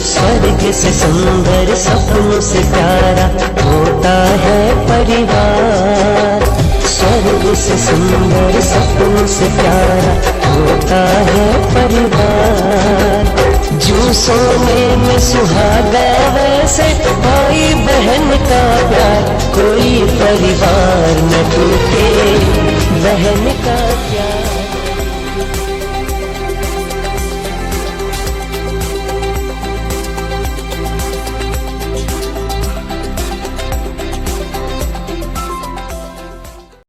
स्वर्ग से सुंदर सपनों से प्यारा होता है परिवार। स्वर्ग से सुंदर सपनों से प्यारा होता है परिवार। जो सोने में सुहागा वैसे भाई बहन का प्यार, कोई परिवार न टूटे बहन का प्यार।